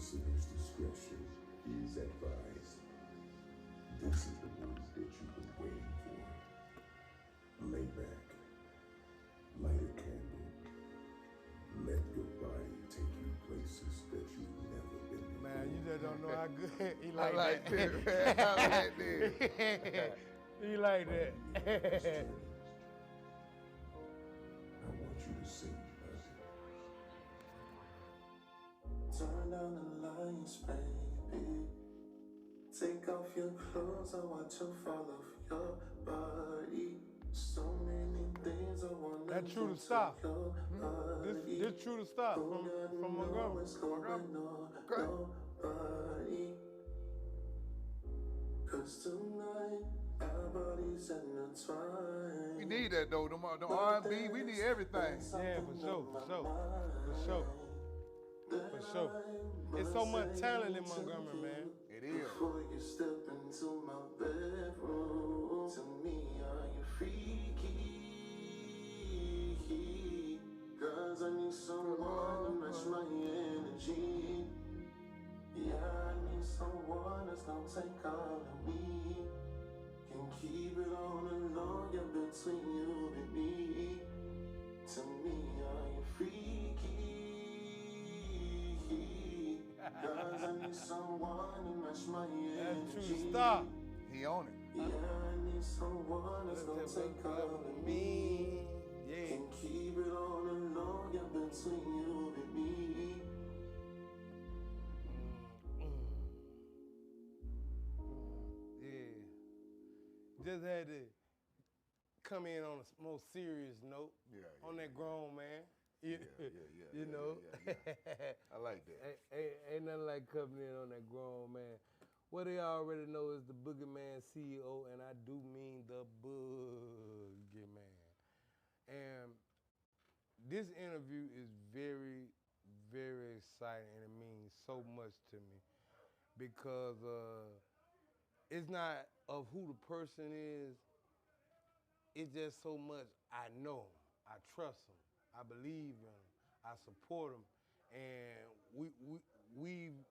Listener's discretion is advised. This is the moment that you've been waiting for. Lay back, light a candle, let your body take you places that you've never been before. Man, you just don't know how good he I like like that. this, man. I like this. He like By the end of that. this journey, I want you to sing us. Turn down the lights, baby. Take off your clothes, I want to fall off your body. So many things I want to That true to stop. This true to stop from Montgomery. What's going on, nobody. Cause tonight our bodies intertwined. We need that though. Them R&B, we need everything. Yeah, for sure. For sure. It's so much talent in Montgomery, man. It is. Before you step into my bedroom, to me are you freaky? Cause I need someone to match my energy. Yeah, I need someone that's gonna take all of me. Can keep it on the low, yeah, between you and me. To me, are you freaky? Cause I need someone to match my That's true energy. to stop. He on it. Yeah, I need someone that's gonna take all of me. Yeah. Can keep it on the low, yeah, between you and me. Yeah. Just had to come in on a more serious note. Yeah, on yeah, that grown man. Yeah. You know. Yeah. I like that. Ain't nothing like coming in on that grown man. What they already know is the Boogeyman CEO, and I do mean the Boogeyman. And this interview is very, very exciting, and it means so much to me because it's not of who the person is. It's just so much I know him, I trust him, I believe in him, I support him, and we've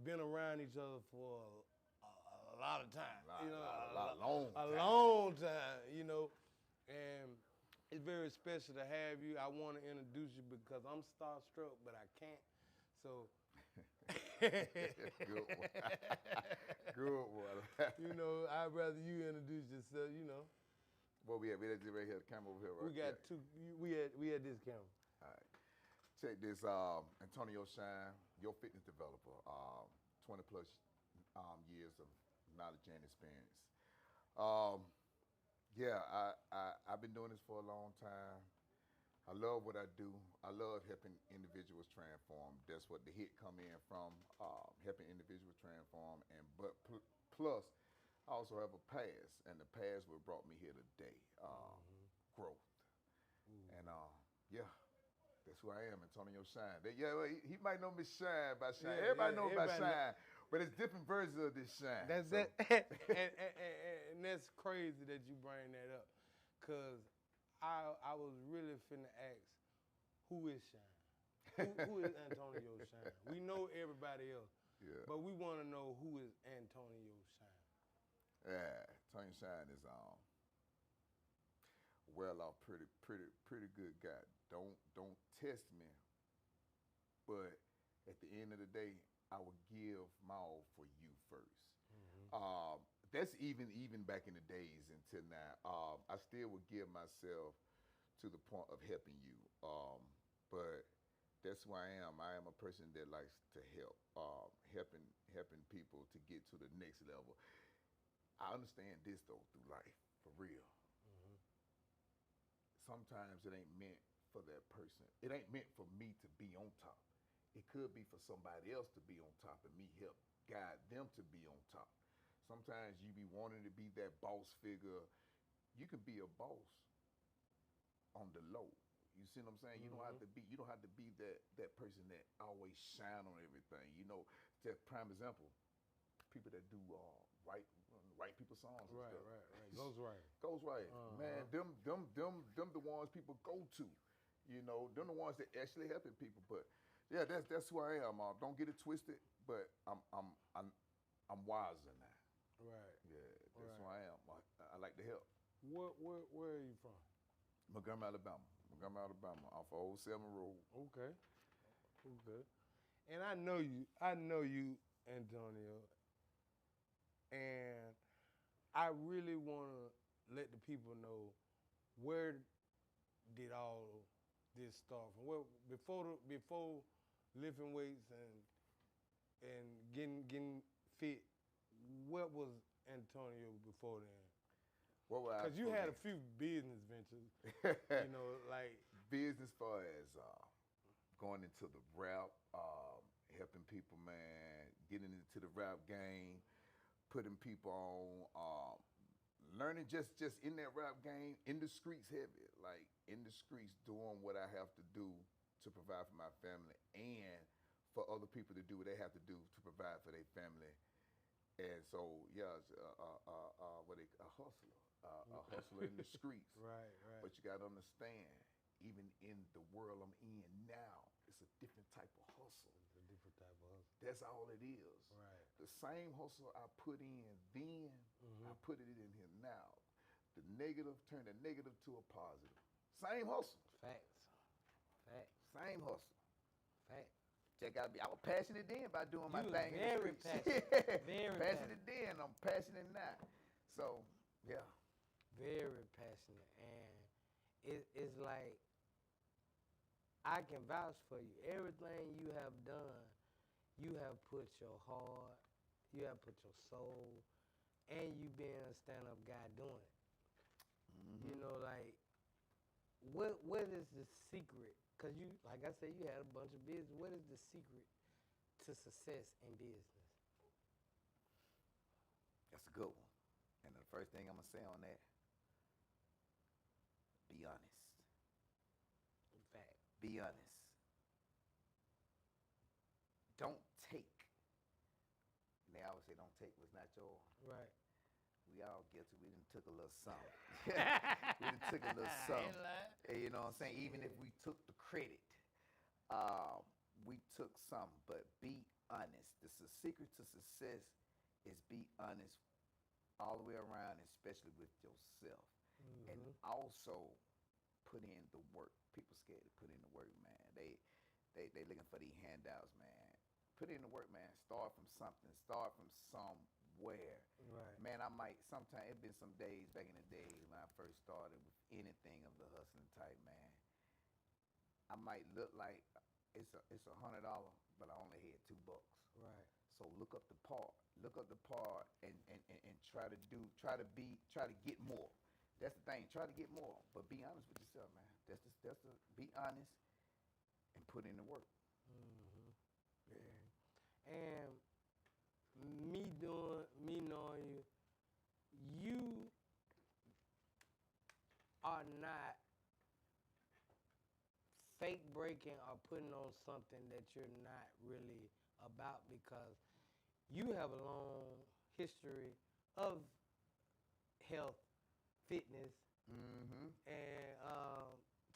been around each other for a lot of time, long long time, you know, and it's very special to have you. I want to introduce you because I'm starstruck, but I can't, so. Good one. Good one. You know, I'd rather you introduce yourself, you know. Well, we had right here, the camera over here, right? We got two. We had this camera. All right. Check this, Antonio Shine, your fitness developer, 20 plus years of knowledge and experience. Yeah, I've been doing this for a long time. I love what I do. I love helping individuals transform. That's what the hit come in from, helping individuals transform. But plus, I also have a past, and the past what brought me here today, growth. And yeah, that's who I am, Antonio Shine. Well, he might know me Shine by Shine. Everybody knows about Shine, but it's different versions of this Shine. That's it. And that's crazy that you bring that up, cause I was really finna ask, who is Shine? Who is Antonio Shine? We know everybody else, but we want to know who is Antonio Shine. Yeah, Antonio Shine is well off, pretty good guy. Don't test me, but at the end of the day, I will give my all for you first. That's even back in the days until now. I still would give myself to the point of helping you, but that's who I am. I am a person that likes to help, helping people to get to the next level. I understand this though through life, for real. Sometimes it ain't meant for that person. It ain't meant for me to be on top. It could be for somebody else to be on top and me help guide them to be on top. Sometimes you be wanting to be that boss figure. You can be a boss on the low. You see what I'm saying? You don't have to be that person that always shine on everything. You know, just prime example, people that do write people's songs and stuff. Right. Goes right. Man, them the ones people go to. You know, them the ones that actually helping people. But Yeah, that's who I am. Don't get it twisted, but I'm wiser now. Right. Yeah, that's Right. who I am. I like to help. Where are you from? Montgomery, Alabama. Montgomery, Alabama, off of Old Selma Road. Okay. Okay. And I know you, Antonio, and I really want to let the people know where did all this start from. Well, before lifting weights and getting fit, what was Antonio before then? What would I Because you put had in? a few business ventures, like Business far as going into the rap, helping people, man, getting into the rap game, putting people on, learning just in that rap game, in the streets heavy, like in the streets doing what I have to do to provide for my family and for other people to do what they have to do to provide for their family. And so, yeah, it's, a hustler in the streets. right. But you got to understand, even in the world I'm in now, it's a different type of hustle. It's a different type of hustle. That's all it is. Right. The same hustle I put in then, I put it in here now. The negative, turn the negative to a positive. Same hustle. Facts. Facts. Same hustle. Facts. Just gotta be. I was passionate then by doing my You was thing in the very streets. passionate. Very passionate then. I'm passionate now. So yeah. Very passionate, and it's like I can vouch for you. Everything you have done, you have put your heart, you have put your soul, and you being a stand-up guy doing it. You know, like what is the secret? Cause you, like I said, you had a bunch of business. What is the secret to success in business? That's a good one. And the first thing I'm gonna say on that, be honest. Fact. Be honest. Don't take. They always say don't take what's not yours. Right. We all guilty. We done took a little something. We done took a little something. And you know what I'm saying? Even if we took the credit, we took some. But be honest. The secret to success is be honest all the way around, especially with yourself. And also put in the work. People scared to put in the work, man. They looking for these handouts, man. Put in the work, man. Start from something. Start from somewhere. Right. Man, I might sometimes it been some days back in the days when I first started with anything of the hustling type, man. I might look like it's $100, but I only had $2. Right. So look up the part. Look up the part and try to get more. That's the thing. Try to get more, but be honest with yourself, man. That's the be honest and put in the work. Yeah. And me knowing you, you are not fake breaking or putting on something that you're not really about, because you have a long history of health, fitness, and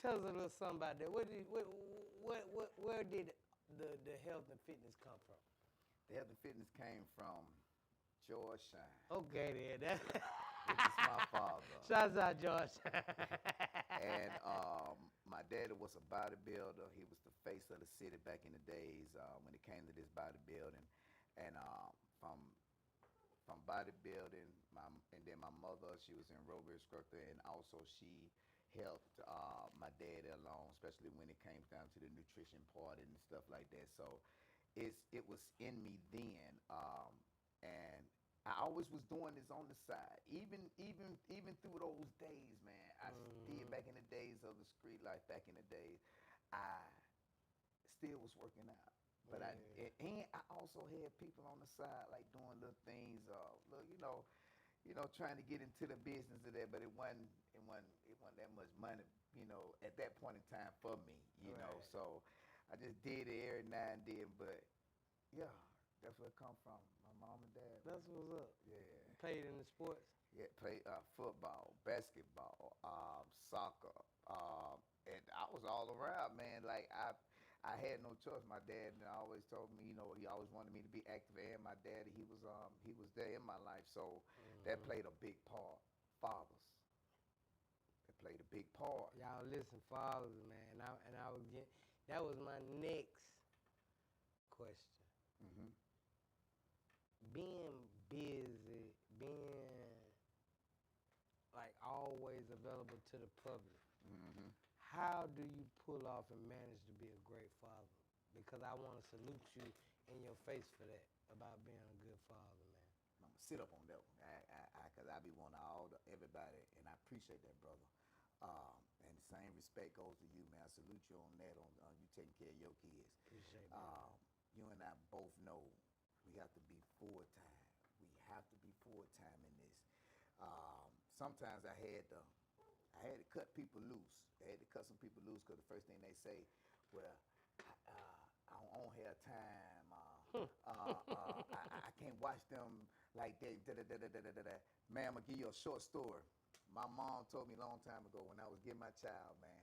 tell us a little something about that. Where did the health and fitness come from? The health and fitness came from George Shine, Okay, then. which is my father. Shouts out, George. And my daddy was a bodybuilder. He was the face of the city back in the days when it came to this bodybuilding. And from bodybuilding, and then my mother, she was in aerobic instructor, and also she helped my daddy along, especially when it came down to the nutrition part and stuff like that. So it was in me then, and I always was doing this on the side, even through those days, man. I did back in the days of the street life. Back in the days, I still was working out, but I also had people on the side like doing little things, trying to get into the business of that. But it wasn't that much money, at that point in time for me, know. So I just did it every now and then, but yeah, that's where it come from. My mom and dad. That's what's up. Yeah. Played in the sports. Yeah, played football, basketball, soccer, and I was all around, man. Like I I had no choice. My dad always told me, you know, he always wanted me to be active, and my daddy, he was there in my life, so that played a big part. Fathers, that played a big part. Y'all listen, fathers, man. And I was get that was my next question. Hmm. Being busy, being like always available to the public. Hmm. How do you pull off and manage to be a great father? Because I want to salute you in your face for that about being a good father, man. I'm gonna sit up on that one, cause I be wanting everybody, and I appreciate that, brother. And the same respect goes to you, man. I salute you on that, on you taking care of your kids. Appreciate that. You and I both know we have to be full time. We have to be full time in this. Sometimes I had to cut people loose. I had to cut some people loose because the first thing they say, well, I don't have time. I can't watch them like they. Man, I'm gonna give you a short story. My mom told me a long time ago when I was getting my child, man.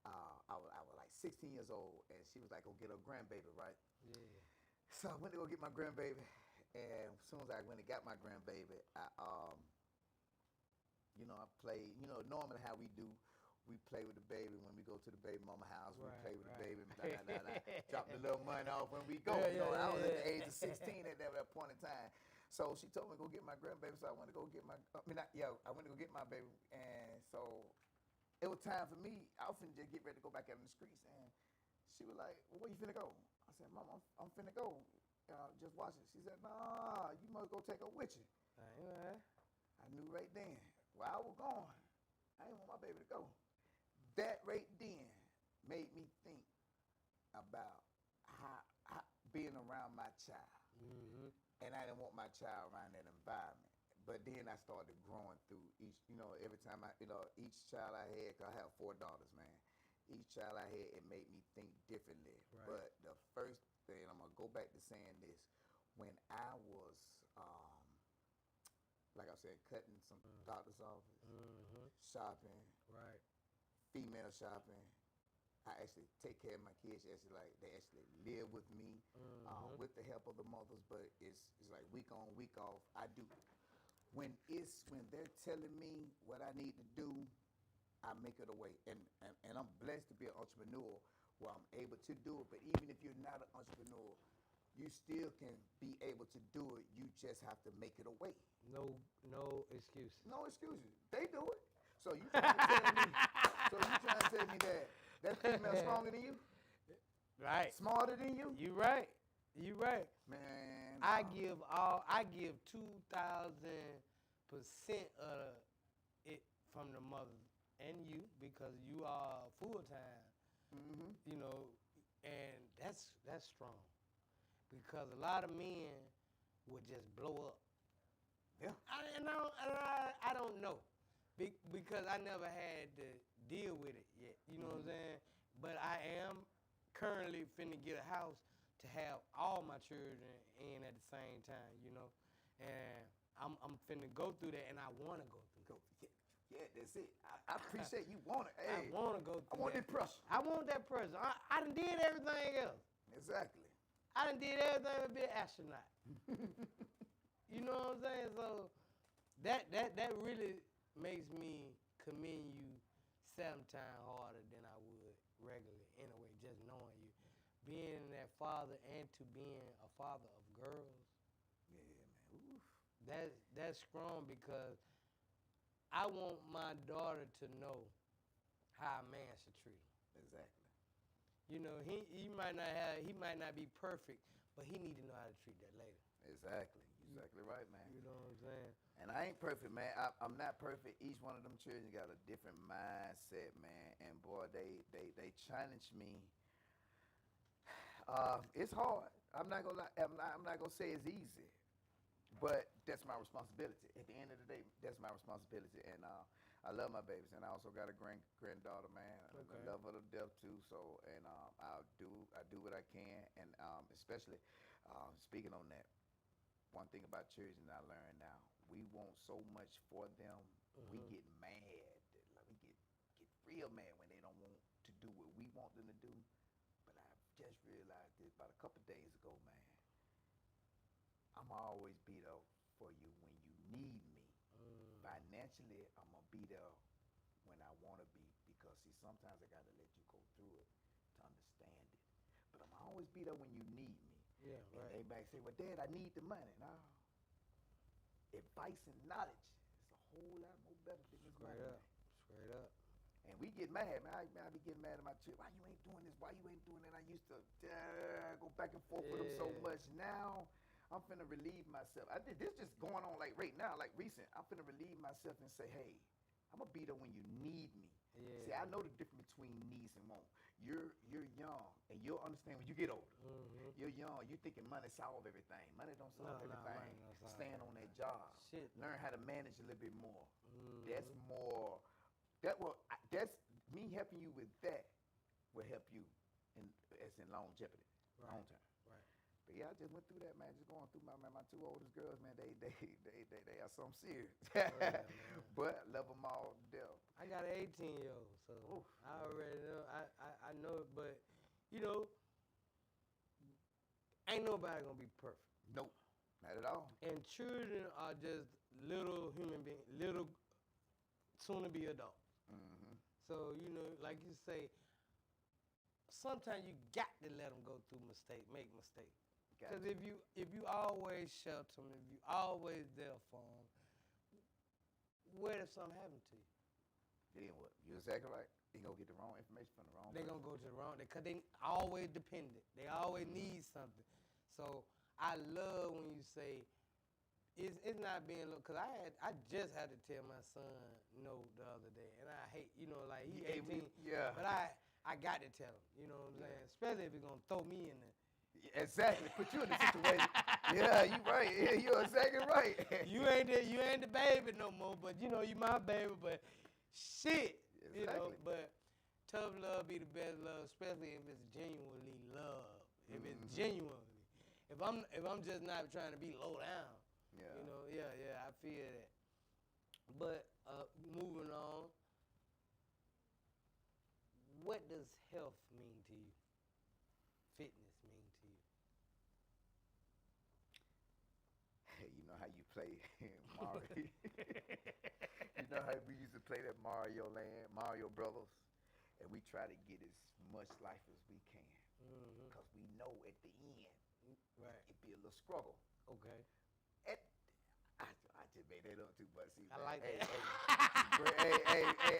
I was like 16 years old, and she was like, "Go get her grandbaby, right?" Yeah. So I went to go get my grandbaby, and as soon as I went and got my grandbaby, I played. Normally how we do, we play with the baby when we go to the baby mama house. We Right, play with right. the baby, blah, blah, blah, blah. Drop the little money off when we go. I was at the age of 16 at that point in time. So she told me to go get my grandbaby, so I went to go get I went to go get my baby, and so it was time for me. I was finna just get ready to go back out in the streets, and she was like, "Well, where you finna go?" I said, "Mom, I'm finna go. Just watch it." She said, "Nah, you must go take her with you." I knew right then where I was going. I didn't want my baby to go. That right then made me think about how being around my child. Mm-hmm. And I didn't want my child around that environment. But then I started growing through every time each child I had, 'cause I have 4 daughters, man. Each child I had, it made me think differently. Right. But the first thing, I'm going to go back to saying this, when I was, like I said, cutting some doctor's office, shopping, Right. female shopping, I actually take care of my kids. They actually live with me, with the help of the mothers. But it's like week on, week off. I do. When they're telling me what I need to do, I make it a way. And I'm blessed to be an entrepreneur where I'm able to do it. But even if you're not an entrepreneur, you still can be able to do it. You just have to make it a way. No excuses. No excuses. They do it. So you trying to tell me that female stronger than you? Right. Smarter than you? You right. Man. I give 2,000% of it from the mother and you because you are full time. Mm-hmm. And that's strong because a lot of men would just blow up. Yeah. I don't know because I never had to deal with it yet. You know what I'm saying? But I am currently finna get a house to have all my children in at the same time. And I'm finna go through that, and I want to go through that. Yeah, that's it. I appreciate you want it. Hey, I want to go through I want that. that pressure. I want that pressure. I done did everything else. Exactly. I done did everything but be an astronaut. You know what I'm saying? So that really makes me commend you 7 times harder than I would regularly anyway, just knowing you. Being that father and to being a father of girls. Yeah, man. Oof. That's strong because I want my daughter to know how a man should treat her. Exactly. He might not be perfect, but he need to know how to treat that lady. Exactly. Exactly right, man. You know what I'm saying? And I ain't perfect, man. I'm not perfect. Each one of them children got a different mindset, man. And boy, they challenge me. It's hard. I'm not gonna lie. I'm not gonna say it's easy, but that's my responsibility. At the end of the day, that's my responsibility. And I love my babies, and I also got a granddaughter, man. Okay. I love her to death too. So, and I do what I can, and especially speaking on that. One thing about children I learned now, we want so much for them. We get mad. Like we get real mad when they don't want to do what we want them to do. But I've just realized this about a couple days ago, man. I'm always be there for you when you need me. Financially, I'm gonna be there when I want to be because see, sometimes I gotta let you go through it to understand it. But I'm always be there when you need me. Yeah, And right. everybody say, "Well, Dad, I need the money." No, advice and knowledge is a whole lot more better than this money. Straight up. Man. Straight up. And we get mad, man. I be getting mad at my chick. Why you ain't doing this? Why you ain't doing that? I used to go back and forth with them so Yeah. much. Now I'm finna relieve myself. I did this just going on like right now, like recent. I'm finna relieve myself and say, hey, I'm gonna be there when you need me. Yeah. See, I know the difference between needs and want. You're young and you'll understand when you get older. Mm-hmm. You're young. You thinking money solve everything. Money don't solve No, everything. money don't solve Stand on that everything. job. Shit. Learn how to manage a little bit more. Mhm. That's more. That's me helping you with that will help you as in longevity, Right. long term. Right. But yeah, I just went through that, man. Just going through my two oldest girls, man. They are something serious. Oh, yeah, man. But love them all to death. I got an 18-year-old, so Oof. I already know. I know it, but you know, ain't nobody gonna be perfect. Nope, not at all. And children are just little human beings, little soon to be adults. Mm-hmm. So you know, like you say, sometimes you got to let them go through make mistakes. Because if you always shelter them, if you always there for them, what if something happened to you? Then what? You're exactly right. They gonna get the wrong information from the wrong. They're person. gonna go to the wrong, because they always dependent. They always need something. So I love when you say it's not being low, because I just had to tell my son no the other day, and I hate, you know, like he 18, Yeah. but I got to tell him, you know what I'm saying, especially if he's gonna throw me in there. Exactly. Put you in the situation. Yeah, you right. Yeah, you're exactly right. You ain't the baby no more, but you know you my baby, but shit, you know, Exactly. but tough love be the best love, especially if it's genuinely love. If it's Mhm. genuinely. If I'm just not trying to be low down, Yeah. you know, yeah, I feel that. But moving on, what does health mean to you? Fitness mean to you? Hey, you know how you play Mario. You know how we used to play that Mario Brothers, and we try to get as much life as we can, Mm-hmm. because we know at the end Right. it be a little struggle. Okay. I just made that up too, but see, I man, like hey, that.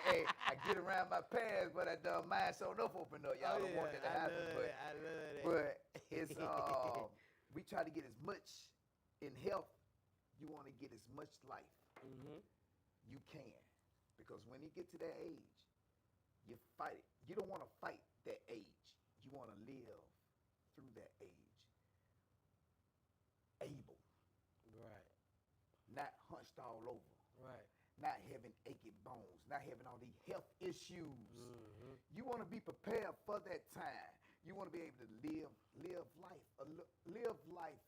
hey, I get around my past, but I done mine so enough open up. Y'all don't want that to happen, I love that. but it's we try to get as much in health. You want to get as much life Mm-hmm. you can, because when you get to that age, you fight it. You don't want to fight that age. You want to live through that age, able, Right. not hunched all over, Right. not having aching bones, not having all these health issues. Mm-hmm. You want to be prepared for that time. You want to be able to live life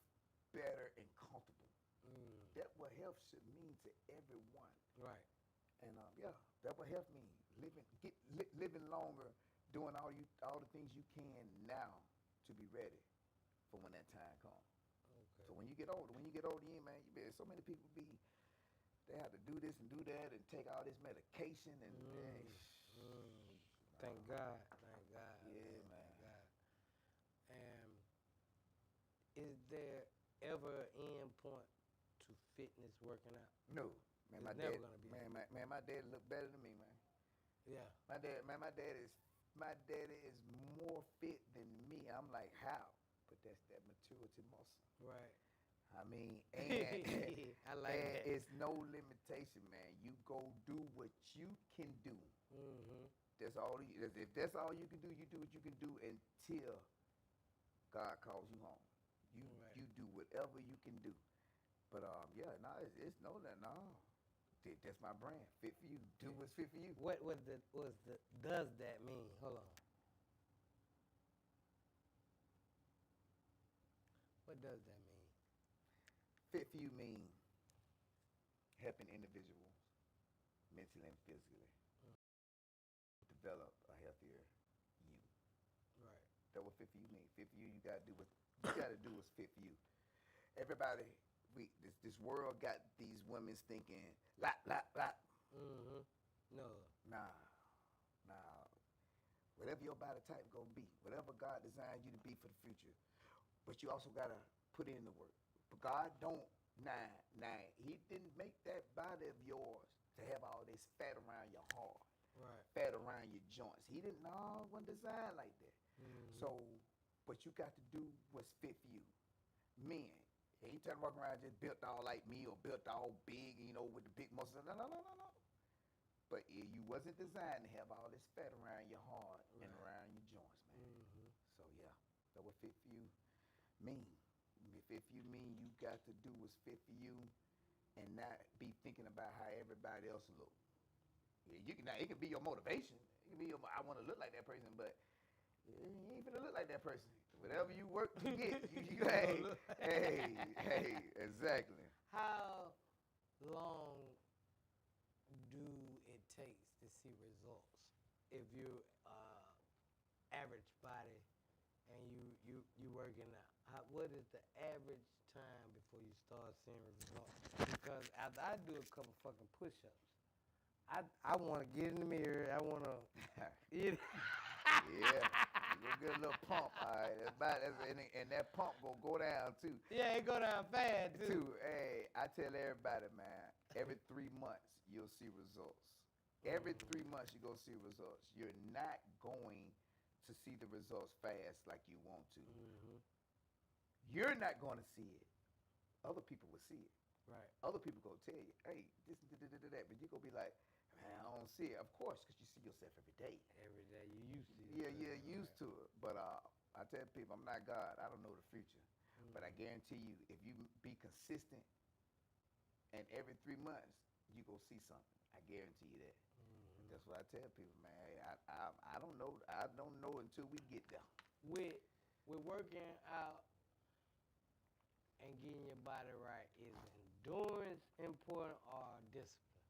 better and comfortable. Mm. That's what health should mean to everyone. Right. And yeah, that's what health means. Living longer, doing all the things you can now to be ready for when that time comes. Okay. So when you get older, man, so many people they have to do this and do that and take all this medication and Thank God. Thank God. Yeah, Thank man. God. And is there ever an end point to fitness working out? no, man, It's my never dad, gonna be man, my dad look better than me, man. Yeah. My daddy is more fit than me. I'm like, how? But that's that maturity muscle. Right. I mean, and I like and that. it's no limitation, man. You go do what you can do. Mm-hmm. That's all. If that's all you can do, you do what you can do until God calls you home. Right. You do whatever you can do. But yeah, no, it's no. That's my brand. Fit for you. Do what's fit for you. What does that mean? Hold on. What does that mean? Fit for you mean helping individuals mentally and physically develop a healthier you. Right. That what fit for you mean. Fit for you, you gotta do what you gotta do what's fit for you. Everybody, this world got these women thinking, la la la. Mm-hmm. No. Nah, nah. Whatever your body type gonna be, whatever God designed you to be for the future, but you also gotta put in the work. But God don't. Nah. He didn't make that body of yours to have all this fat around your heart, Right. fat around your joints. He didn't. No, it wasn't designed like that. Mm-hmm. So, but you got to do what's fit for you. Men, he ain't trying to walk around just built all like me or built all big, with the big muscles. No. But you wasn't designed to have all this fat around your heart and Right. around your joints, man. Mm-hmm. So yeah, that what fit for you mean. Fit for you mean you got to do what's fit for you, and not be thinking about how everybody else look. Yeah, you can. Now, it can be your motivation. It can be I want to look like that person, but you ain't gonna look like that person. Whatever you work to get, hey, exactly. How long do it take to see results if you're average body and you working out? What is the average time before you start seeing results? Because after I do a couple fucking push-ups, I want to get in the mirror. I want to. Yeah, you gonna get a little pump, all right. And that pump gonna go down too. Yeah, it go down fast too. Hey, I tell everybody, man, every 3 months you'll see results. Every 3 months you go see results. You're not going to see the results fast like you want to. Mm-hmm. You're not going to see it. Other people will see it. Right. Other people gonna tell you, hey, this and that, but you gonna be like, man, I don't see it. Of course, because you see yourself every day. Every day you used to. Yeah, you're used to it. But I tell people, I'm not God. I don't know the future. Mm-hmm. But I guarantee you, if you be consistent, and every 3 months you go see something. I guarantee you that. Mm-hmm. That's what I tell people, man. I don't know. I don't know until we get there. With working out and getting your body right, is endurance important or discipline?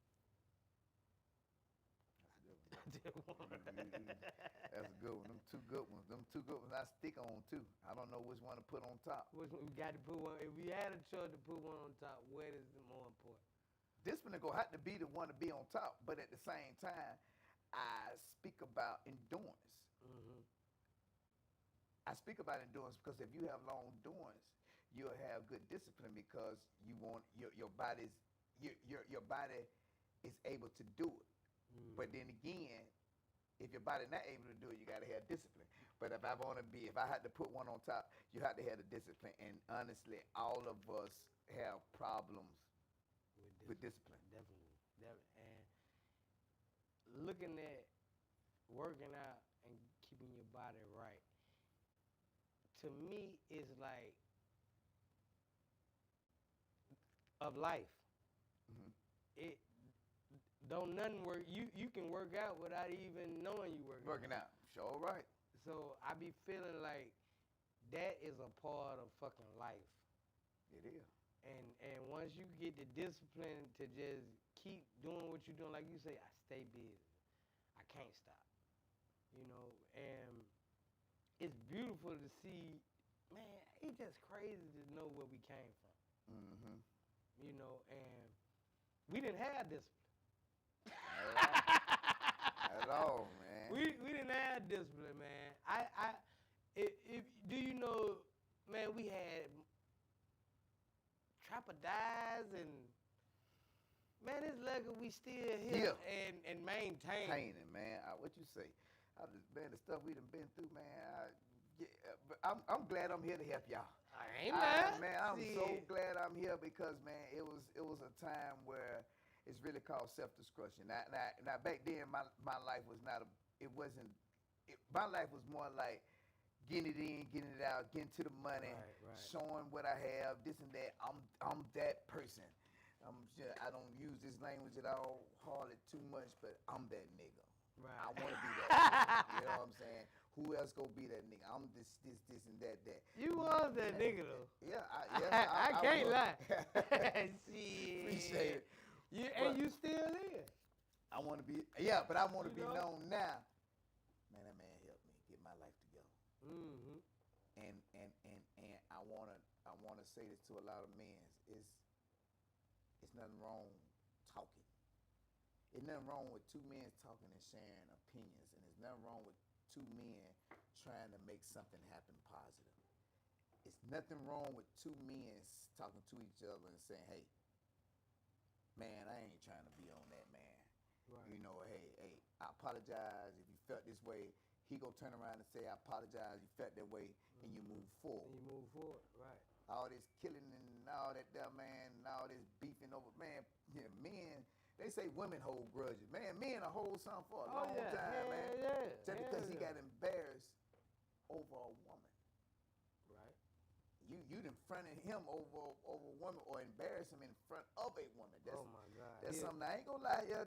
That's a good one. Them two good ones. I stick on too. I don't know which one to put on top. We got to put one. If we had a choice to put one on top, what is more important? Discipline gonna have to be the one to be on top, but at the same time, I speak about endurance. Mm-hmm. I speak about endurance because if you have long endurance, you'll have good discipline because you want your body is able to do it. Mm-hmm. But then again, if your body not able to do it, you gotta have discipline. But if I had to put one on top, you have to have the discipline. And honestly, all of us have problems with discipline. Definitely. And looking at working out and keeping your body right, to me, is like of life. Mm-hmm. It don't nothing work. You can work out without even knowing you Working out. Sure, right. So I be feeling like that is a part of fucking life. It is. And once you get the discipline to just keep doing what you're doing, like you say, I stay busy. I can't stop. And it's beautiful to see, man, it's just crazy to know where we came from. Mm-hmm. And we didn't have discipline. At all, man. We didn't have discipline, man. If do you know, man, we had trapodize and man, it's lucky we still here and maintain. Maintaining, man. What you say? Man, the stuff we done been through, man. But I'm glad I'm here to help y'all. Man, I'm so glad I'm here because, man, it was a time where it's really called self-destruction. Now back then, my life was not my life was more like getting it in, getting it out, getting to the money, right. showing what I have, this and that. I'm that person. I don't use this language at all, hardly too much, but I'm that nigga. Right. I want to be that nigga. You know what I'm saying? Who else gonna be that nigga? I'm this, and that. You was that nigga though. Yeah, I can't was. lie. Shit. Appreciate it. And you still there. I want to be, but I want to be known now. Man, that man helped me get my life together. And I wanna say this to a lot of men. It's nothing wrong talking. There's nothing wrong with two men talking and sharing opinions, and there's nothing wrong with two men trying to make something happen positive. It's nothing wrong with two men talking to each other and saying, "Hey, man, I ain't trying to be on that, man. Right. You know, hey, I apologize if you felt this way." He gonna turn around and say, "I apologize, you felt that way," and you move forward. And you move forward, right? All this killing and all that there, man, and all this beefing over, man. Yeah, men, they say women hold grudges. Man, men will hold something for a long time, man. Yeah, Just because he got embarrassed over a woman. right. You done fronted him over a woman or embarrassed him in front of a woman. That's, Oh my God. that's something I ain't gonna lie, yeah.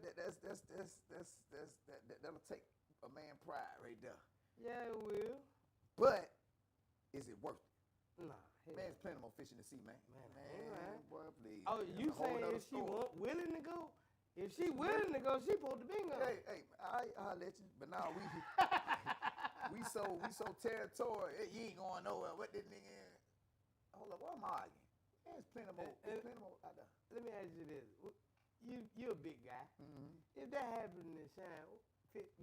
That'll take a man pride right there. Yeah, it will. But is it worth it? Nah. hell Man, there's plenty more fish in the sea, man. Man, ain't right. Boy, please. Oh, That's you a whole saying nother if she story. willing to go? If she willing to go, she supposed to be going. Hey, I'll let you. But now we so territorial. Hey, you ain't going nowhere. What this nigga is? Hold up, why am I arguing? Man, there's plenty more. There's plenty more out there. Let me ask you this: you a big guy. Mm-hmm. If that happened to Shine,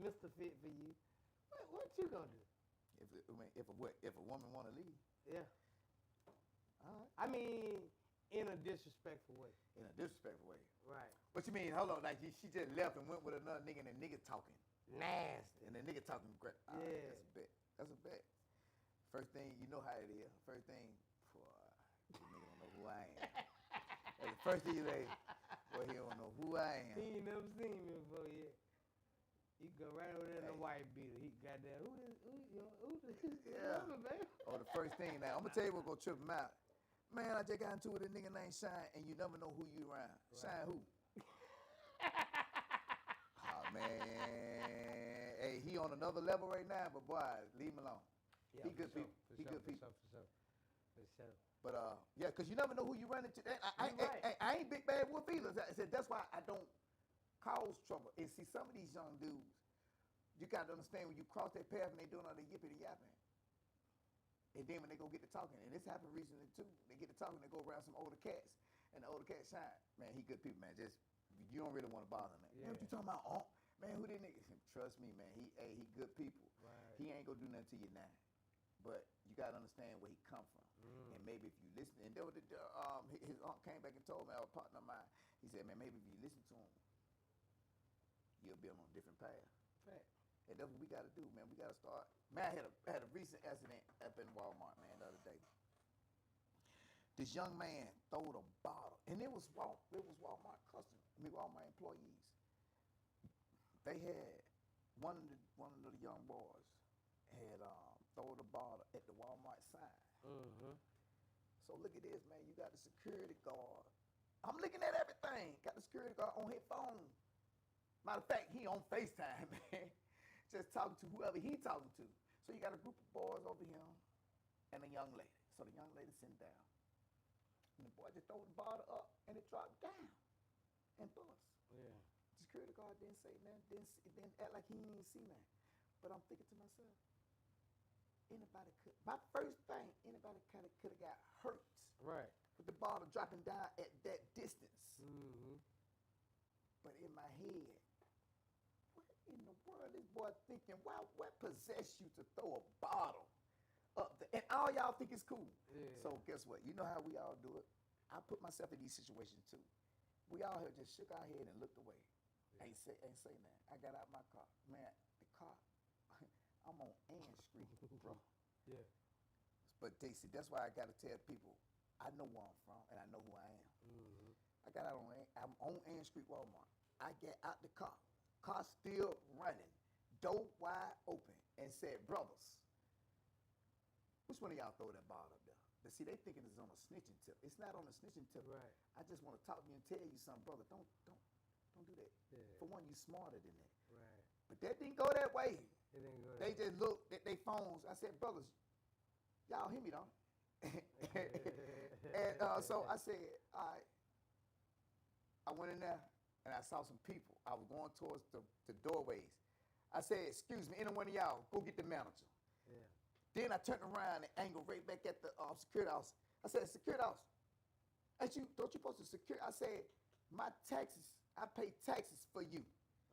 Mr. Fit for you, what you gonna do? If a woman want to leave, Yeah. all right. I mean, in a disrespectful way. In a disrespectful way. Right. What you mean? Hold on, like she just left and went with another nigga and the nigga talking. Nasty. And the nigga talking great. Yeah. That's a bet. That's a bet. First thing, you know how it is. First thing, boy, this nigga don't know who I am. That's the first thing you say, boy, he don't know who I am. He ain't never seen me before yet. You go right over there in the Hey. white beater. He got that. Who this? Yeah. Baby? Oh, the first thing now, I'm gonna tell you what's gonna trip him out. Man, I just got into it with a nigga named Shine, and you never know who you around. Right. Shine who? Oh man, hey, he on another level right now, but boy, leave him alone. Yeah, He for good sure, people. For He sure, good for people. Sure. For sure. But yeah, cause you never know who you run into. You right. I ain't big bad wolf either. I said that's why I don't cause trouble. And see, some of these young dudes, you got to understand when you cross their path and they doing all the yippity yapping. And then when they go get to talking, and this happened recently too, they get to talking, they go around some older cats, and the older cat Shine, man, he good people, man. Just you don't really want to bother him, man. Man, what you talking about? Oh, man, who that nigga? Trust me, man. He good people. Right. He ain't gonna do nothing to you now. But you gotta understand where he come from. Mm. And maybe if you listen, and there was his aunt came back and told me, a partner of mine, he said, man, maybe if you listen to him, you'll be on a different path. Fact. And that's what we gotta do, man. We gotta start. Man, I had a recent accident up in Walmart, man, the other day. This young man throwed a bottle, and it was Walmart Walmart employees. They had one of the young boys had thrown a bottle at the Walmart sign. Mm-hmm. So look at this, man. You got the security guard. I'm looking at everything. Got the security guard on his phone. Matter of fact, he on FaceTime, man. Just talking to whoever he talking to. So you got a group of boys over here and a young lady. So the young lady sitting down. And the boy just throw the bottle up and it dropped down and bust. Yeah. The security guard didn't say nothing, didn't act like he didn't see nothing. But I'm thinking to myself, my first thing, anybody could have got hurt Right. with the bottle dropping down at that distance. Mm-hmm. But in my head, what in the world this boy thinking? What possessed you to throw a bottle up there? And all y'all think it's cool. Yeah. So guess what? You know how we all do it. I put myself in these situations too. We all here just shook our head and looked away. Yeah. Ain't say nothing. I got out my car. Man, the car, I'm on Ann Street, bro. Yeah. But Daisy, that's why I gotta tell people, I know where I'm from and I know who I am. Mm-hmm. I got out I'm on Ann Street Walmart. I get out the car still running, door wide open, and said, brothers, which one of y'all throw that bottle up there? But see, they thinking it's on a snitching tip. It's not on a snitching tip. Right. I just want to talk to you and tell you something, brother. Don't do that. Yeah. For one, you smarter than that. Right. But that didn't go that way. It didn't go. They just looked at their phones. I said, brothers, y'all hear me, don't? And so I said, all right. I went in there and I saw some people. I was going towards the doorways. I said, excuse me, any one of y'all, go get the manager. Yeah. Then I turned around and angled right back at the security officer. I said, security officer, don't you supposed to secure? I said, my taxes, I pay taxes for you.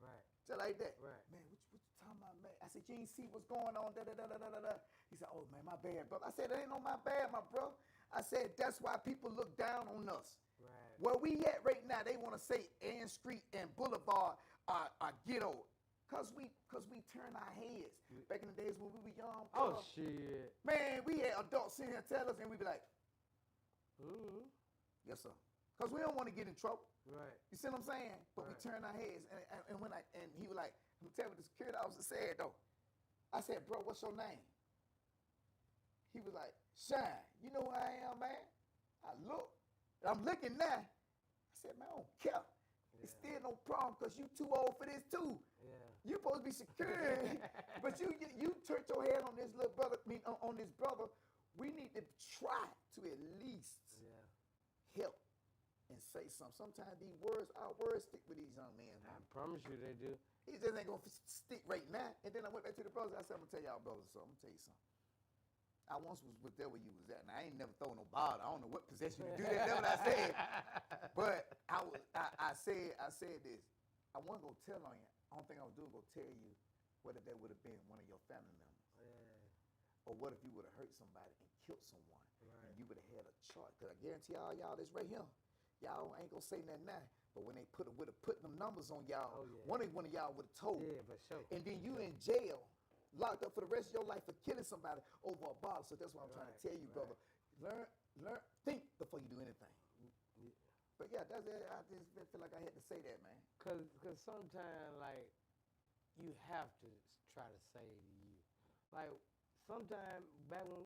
Right. Just like that. Right. Man, what you talking about, man? I said, you ain't see what's going on, da-da-da-da-da-da. He said, oh, man, my bad, bro. I said, it ain't no my bad, my bro. I said, that's why people look down on us. Right. Where we at right now, they want to say Ann Street and Boulevard are ghetto. Cause we turn our heads. Back in the days when we were young. Oh, bro, shit. man, we had adults sitting here tell us, and we be like, Mm-hmm. yes, sir. Cause we don't want to get in trouble. Right. You see what I'm saying? But we Right. turn our heads, and he was like, I'm telling you what the security officer said though. I said, bro, what's your name? He was like, Shine. You know who I am, man? I look. I'm looking now. I said, man, I don't care. It's Yeah. still no problem because you too old for this too. Yeah. You supposed to be secure, but you turned your head on this little brother. On this brother. We need to try to at least Yeah. help and say something. Sometimes our words stick with these young men. I Man. promise you they do. He just ain't gonna stick right now. And then I went back to the brothers. I said, I'm gonna tell y'all brothers something. I'm gonna tell you something. I once was there where you was at, and I ain't never thrown no ball. I don't know what possession you do that. That's what I said. But I said this. I wasn't gonna tell on you. The only thing I was doing was gonna tell you whether that would have been one of your family members, Yeah. or what if you would have hurt somebody and killed someone, Right. and you would have had a charge. Cause I guarantee all y'all this right here. Y'all ain't gonna say nothing now. But when they would have put them numbers on y'all, Oh, yeah. one of y'all would have told. Yeah, for sure. And then you in jail, locked up for the rest of your life for killing somebody over a bottle. So that's what I'm trying to Right, tell you, brother. Learn, think before you do anything. Yeah. But yeah, that's it. I just feel like I had to say that, man. Cause sometimes like you have to try to say to you, like sometimes back when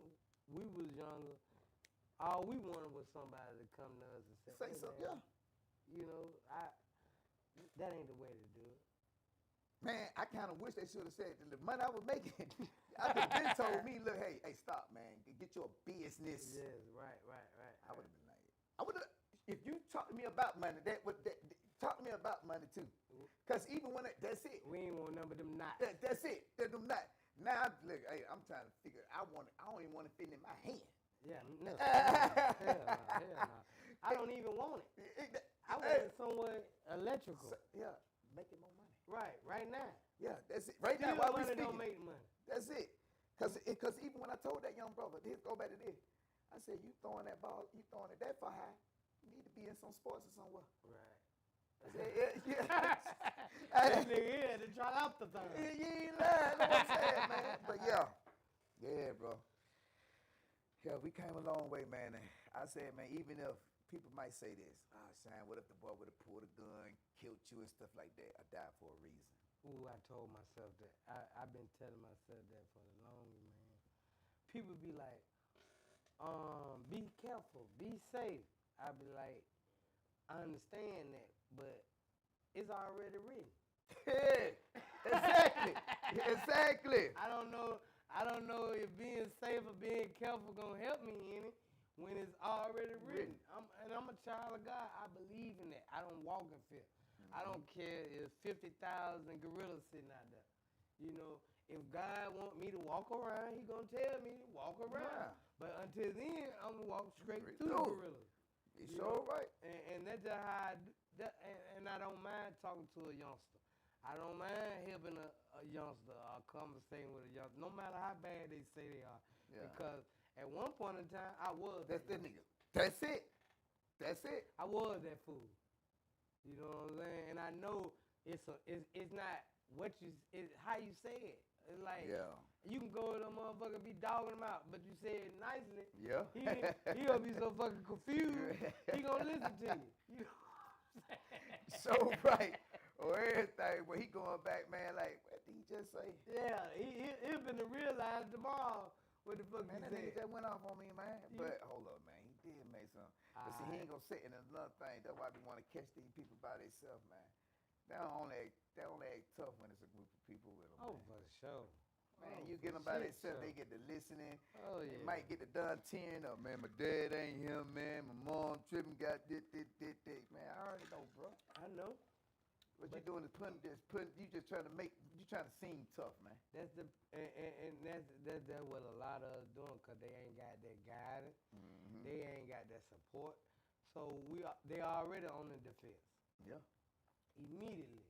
we was younger, all we wanted was somebody to come to us and say, Say "Hey, something, man, yeah. You know, that ain't the way to do it." Man, I kind of wish they should have said the money I was making. I could have been told me, look, hey, stop, man. Get your business. Yes, right. I would have been like, if you talk to me about money, talk to me about money too. Because even when that's it. We ain't want none of them knots. That's it. That's them not. Now, look, hey, I'm trying to figure. I don't even want to fit in my hand. Yeah, no. Hell no. I don't even want it. I want it somewhere electrical. Yeah, making more money. Right now. Yeah, that's it. Right Still now, while we money speaking, don't make money. that's it. Because even when I told that young brother, let's go back to this. I said, you throwing that ball, you throwing it that far high, you need to be in some sports or somewhere. Right. I said, yeah. That nigga here to try out the thing. You ain't lying, know what I'm saying, man. But yeah, bro. Yeah, we came a long way, man. And I said, man, even if people might say this, Shine, what if the boy would have pulled a gun, killed you and stuff like that? I died for a reason. Ooh, I told myself that. I've been telling myself that for the longest, man. People be like, be careful, be safe. I be like, I understand that, but it's already written. Yeah, exactly. I don't know if being safe or being careful gonna help me in it when it's already written. I'm a child of God. I believe in that. I don't walk in fear. I don't care if 50,000 gorillas sitting out there. You know, if God want me to walk around, He gonna tell me to walk around. Yeah. But until then, I'm gonna walk straight Straight through the through. gorillas. You You sure know? right. And that's just how I do that. And I don't mind talking to a youngster. I don't mind helping a youngster or conversating with a youngster, no matter how bad they say they are. Yeah. Because at one point in time, I was That's that that youngster. nigga. That's it. That's it. I was that fool. You know what I'm saying? And I know it's not what it's how you say it. It's like you can go to a motherfucker and be dogging him out, but you say it nicely. Yeah. He gonna be so fucking confused. He gonna listen to you. You know what I'm saying? So right. Or everything. But he going back, man, like, what did he just say? Yeah, he'll been to realize tomorrow what the fuck Man, he that nigga said. just went off on me, man. Yeah. But hold up, man. He did make some. But see, he ain't gonna sit in another thing. That's why we want to catch these people by themselves, man. They only act tough when it's a group of people with them. Oh, man. for sure. Man, Oh, you for get them by shit themselves, show. they get to listening. Oh, They yeah. might get to done 10. Oh, man, my dad ain't here, man. My mom tripping, got this. Man, I already know, bro. I know. What you doing is you just trying to make, you you trying to seem tough, man. That's the and that's what a lot of us doing because they ain't got that guidance. Mm-hmm. They ain't got that support. So they already on the defense Yeah. immediately,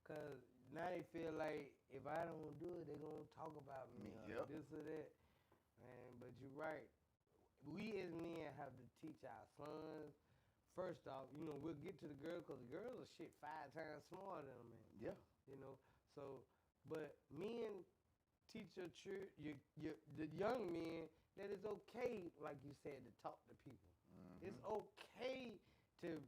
cause now they feel like if I don't do it, they gonna talk about me or Yep. this or that. Man, but you're right. We as men have to teach our sons. First off, we'll get to the girls because the girls are shit 5 times smarter than a man. Yeah. So, but men teach the young men that it's okay, like you said, to talk to people. Mm-hmm. It's okay to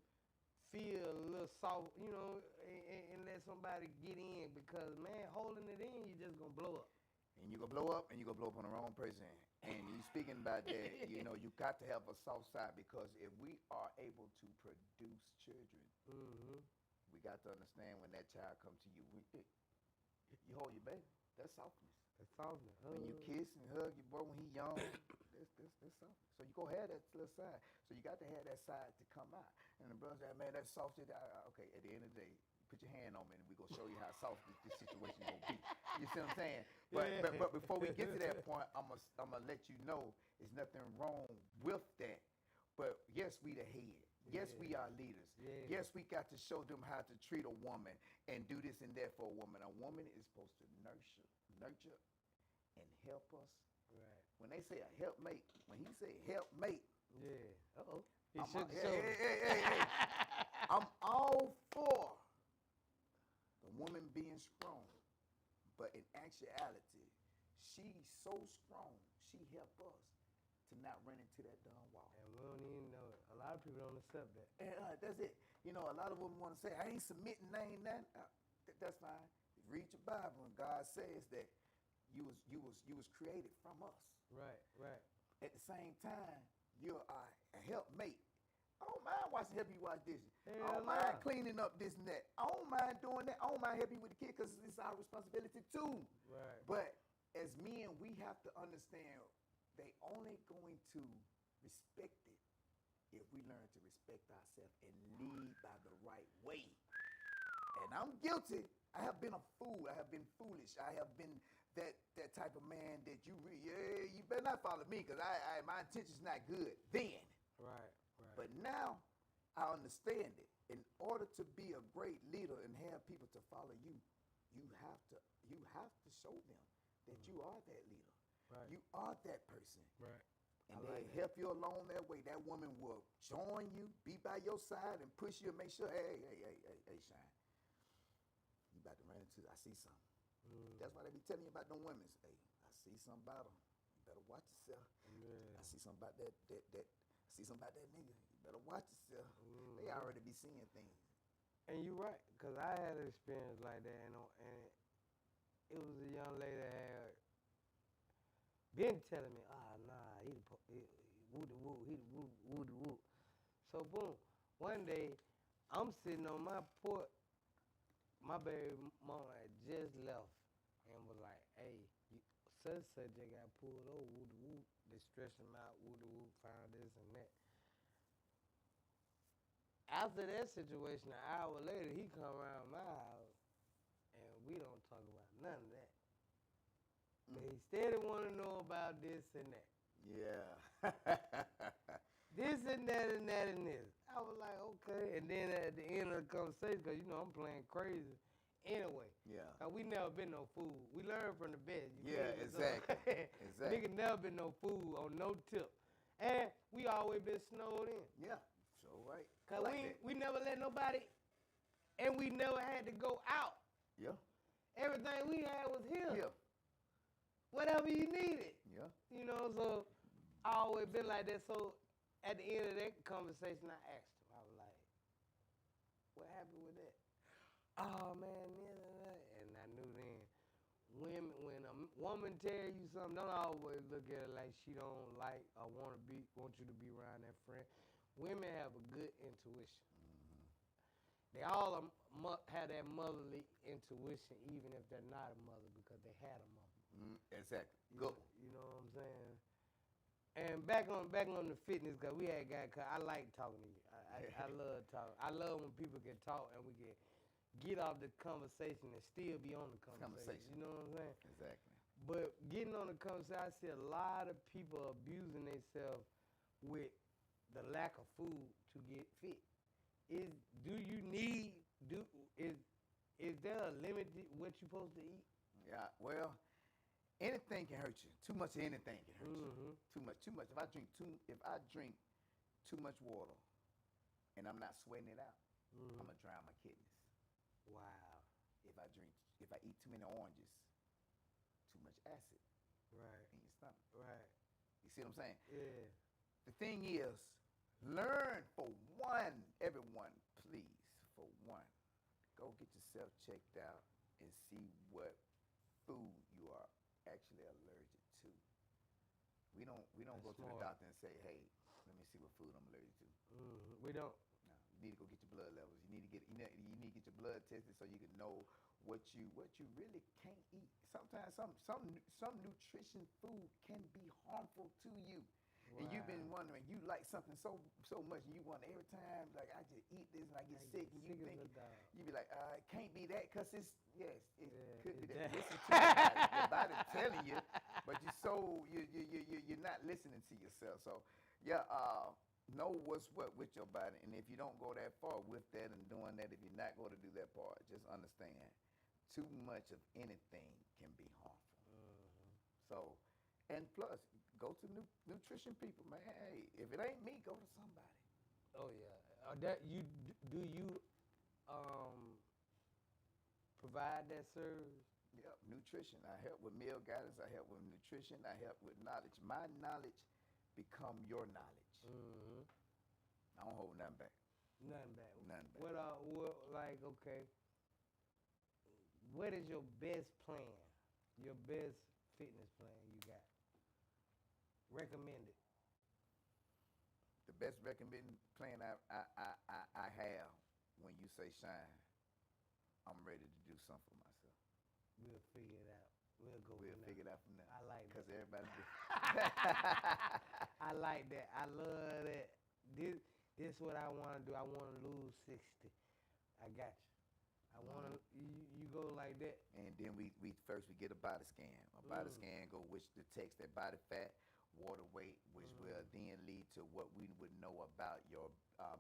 feel a little soft, and let somebody get in because man, holding it in, you just gonna blow up. And you're going to blow up, and you're going to blow up on the wrong person. And you speaking about that, you got to have a soft side because if we are able to produce children, Mm-hmm. we got to understand when that child comes to you, you hold your baby. That's softness. That's softness. When you kiss and hug your boy when he young, that's softness. So you go have that little side. So you got to have that side to come out. And the brother said, man, that's soft shit. Okay, at the end of the day, put your hand on me and we're going to show you how soft this situation is going to be. You see what I'm saying? But before we get to that point, I'm going to let you know there's nothing wrong with that. But yes, we the head. Yes, we are leaders. Yeah. Yes, we got to show them how to treat a woman and do this and that for a woman. A woman is supposed to nurture, and help us. Right. When they say a helpmate, when he say helpmate, Yeah. Uh-oh. Hey. I'm all for the woman being strong, but in actuality, she's so strong, she helped us to not run into that darn wall. And we don't even know it. A lot of people don't accept that. And that's it. A lot of women want to say, I ain't submitting, I ain't nothing. That's fine. Read your Bible, and God says that you was created from us. Right. At the same time, you're a helpmate. I don't mind helping you wash dishes. I don't mind cleaning up this and that. I don't mind doing that. I don't mind helping you with the kids because it's our responsibility too. Right. But as men, we have to understand they only going to respect it if we learn to respect ourselves and lead by the right way. And I'm guilty. I have been a fool. I have been foolish. I have been that type of man that you better not follow me because my intention's not good then. Right. But now I understand it. In order to be a great leader and have people to follow you, you have to show them that you are that leader. Right. You are that person. Right. And they help you along that way. That woman will join you, be by your side, and push you and make sure, hey, Shine. You about to run into, I see something. That's why they be telling you about them women. Hey, I see something about them. You better watch yourself. Yeah. I see something about that. I see something about that nigga. You better watch yourself. They already be seeing things. And you're right, because I had an experience like that, and it was a young lady that had been telling me, nah, he the woo. So boom, one day I'm sitting on my porch. My baby mama had just left and was like, hey, such just got pulled over, woo. They stressed him out, woo, found this and that. After that situation, an hour later, he come around my house, and we don't talk about none of that. But he still want to know about this and that. Yeah. This and that and that and this. I was like, okay. And then at the end of the conversation, because, I'm playing crazy anyway. Yeah. We never been no fool. We learn from the best. Yeah, exactly. Nigga never been no fool on no tip. And we always been snowed in. Yeah. So right. Because we never let nobody, and we never had to go out. Yeah. Everything we had was here. Yeah. Whatever you needed. Yeah. So I always been like that. So at the end of that conversation, I asked him, I was like, what happened with that? Oh, man, this and that. And I knew then, when a woman tell you something, don't always look at it like she don't like or want you to be around that friend. Women have a good intuition. Mm-hmm. They all have that motherly intuition, even if they're not a mother, because they had a mother. Exactly. Good. You know what I'm saying? And back on the fitness, cause I like talking to you. I love talking. I love when people can talk and we can get off the conversation and still be on the conversation. You know what I'm saying? Exactly. But getting on the conversation, I see a lot of people abusing themselves with the lack of food to get fit. Is do you need do is there a limit to what you're supposed to eat? Yeah. Well, anything can hurt you. Too much of anything can hurt you. Too much. If I drink too much water, and I'm not sweating it out, I'm gonna drown my kidneys. Wow. If I eat too many oranges, too much acid Right. in your stomach. Right. You see what I'm saying? Yeah. The thing is, learn for one, everyone, please, for one, go get yourself checked out and see what food you are actually allergic to. We don't That's go to the smart. doctor and say, hey, let me see what food I'm allergic to. We don't. No, you need to go get your blood levels. You need to get your blood tested so you can know what you really can't eat. Sometimes some nutrition food can be harmful to you. And you've been wondering, you like something so much, and you want every time, like, I just eat this and I get sick, and you think, you be like, it can't be that, because it could be that. Listen to your body's telling you, but you're not listening to yourself. So, yeah, know what's what with your body, and if you don't go that far with that and doing that, if you're not going to do that part, just understand, too much of anything can be harmful. So, and plus, go to nutrition people, man. Hey, if it ain't me, go to somebody. Oh yeah. That you do you provide that service? Yep, nutrition. I help with meal guidance. I help with nutrition. I help with knowledge. My knowledge become your knowledge. I don't hold nothing back. Nothing bad. Nothing back. What like okay? What is your best plan? Your best fitness plan you got? Recommended. The best recommended plan I have when you say shine, I'm ready to do something for myself. We'll figure it out. We'll figure it out from there. I like that. Because everybody do. I like that. I love that. This what I want to do. I want to lose 60. I got you. I want to. You go like that. And then we first get a body scan. A body scan go which detects that body fat, water weight, which will then lead to what we would know about your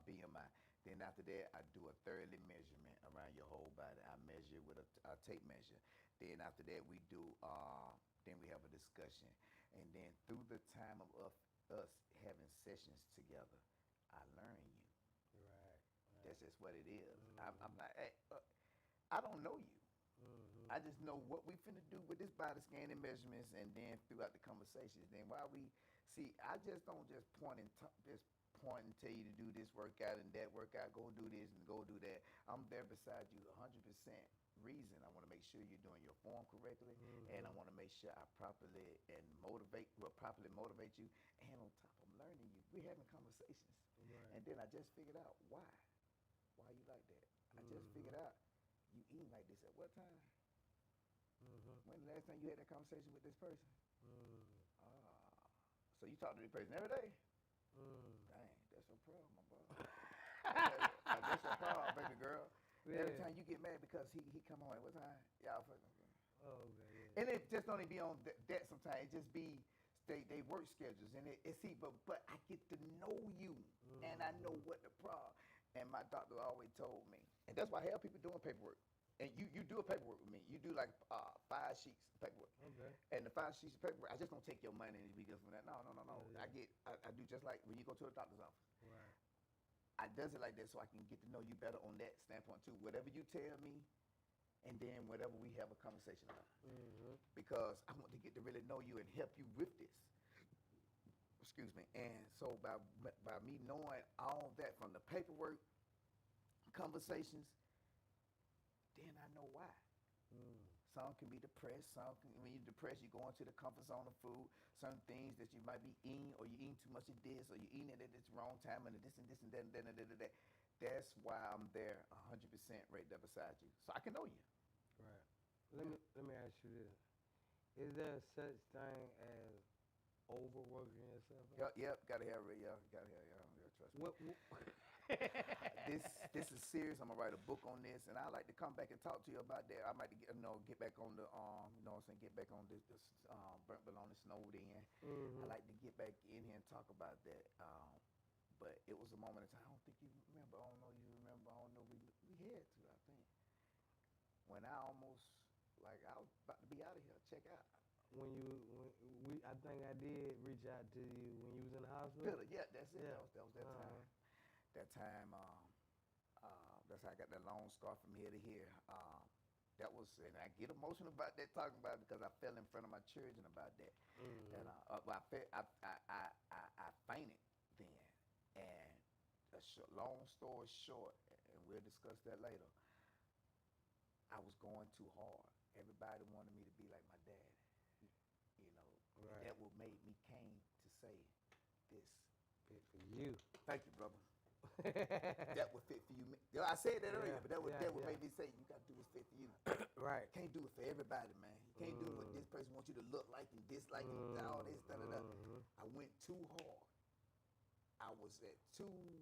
BMI. Then after that, I do a thoroughly measurement around your whole body. I measure with a tape measure. Then after that, we do. Then we have a discussion. And then through the time of us having sessions together, I learn you. Right. That's just what it is. I'm not. I don't know you. I just know what we finna do with this body scan and measurements, and then throughout the conversations. Then while we see, I just don't just point and tell you to do this workout and that workout. Go do this and go do that. I'm there beside you 100%. Reason I want to make sure you're doing your form correctly, and I want to make sure I properly motivate you, and on top I'm learning you. We're having conversations, and then I just figured out why you like that. I just figured out you eating like this at what time? When the last time you had that conversation with this person? So you talk to this person every day? Dang, that's your problem, my brother. That's your problem, baby girl. Yeah. Every time you get mad because he come home at what time? Y'all fucking. Oh, okay. Yeah. And it just don't even be on that sometimes. It just be they work schedules, and but I get to know you, and I know what the problem. And my doctor always told me, and that's why I have people doing paperwork. And you do a paperwork with me. You do like 5 sheets of paperwork. Okay. And the 5 sheets of paperwork, I just don't take your money and be good from that. No. Yeah. I do just like when you go to the doctor's office. Right. I does it like that so I can get to know you better on that standpoint too. Whatever you tell me, and then whatever we have a conversation about. Because I want to get to really know you and help you with this. Excuse me. And so by me knowing all that from the paperwork, conversations, then I know why. Some can be depressed. When you're depressed, you go into the comfort zone of food. Certain things that you might be eating, or you're eating too much of this, or you're eating it at this wrong time, and this and this and that and that. That's why I'm there 100% right there beside you, so I can know you. Right. Let me ask you this: is there such thing as overworking yourself? Yep. Gotta have trust me. This is serious. I'm gonna write a book on this, and I'd like to come back and talk to you about that. I might get back on the get back on this burnt bologna snowed in. I like to get back in here and talk about that. But it was a moment in time. I don't think you remember. I don't know you remember. I don't know we had to. I think when I almost like I was about to be out of here. Check out. I think I did reach out to you when you was in the hospital. Yeah, that's it. Yeah. That was that time. That time, that's how I got that long scar from here to here. That was, and I get emotional about that, talking about it, because I fell in front of my children about that. And I fainted then. And long story short, and we'll discuss that later, I was going too hard. Everybody wanted me to be like my dad. Right. That what made me came to say this. Fit for you. Thank you, brother. That would fit for you. I said that earlier, but that would make me say you got to do what's fit for you. Right. Can't do it for everybody, man. You can't do what this person wants you to look like and dislike and all this, I went too hard. I was at 247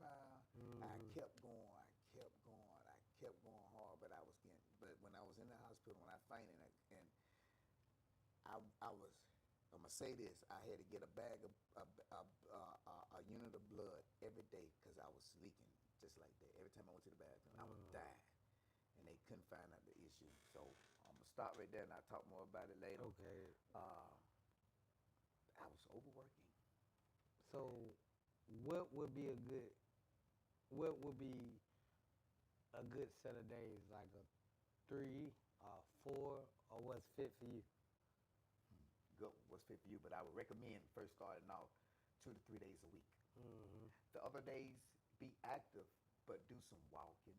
pounds. I kept going hard, but when I was in the hospital, when I fainted, and I was, I'm gonna say this, I had to get a bag of a unit of blood every day because I was leaking just like that. Every time I went to the bathroom, I would die, and they couldn't find out the issue. So I'm gonna stop right there, and I'll talk more about it later. Okay. I was overworking. So, what would be a good set of days? Like a 3 or 4, or what's fit for you? Good, what's fit for you? But I would recommend first starting off 2 to 3 days a week. The other days, be active, but do some walking,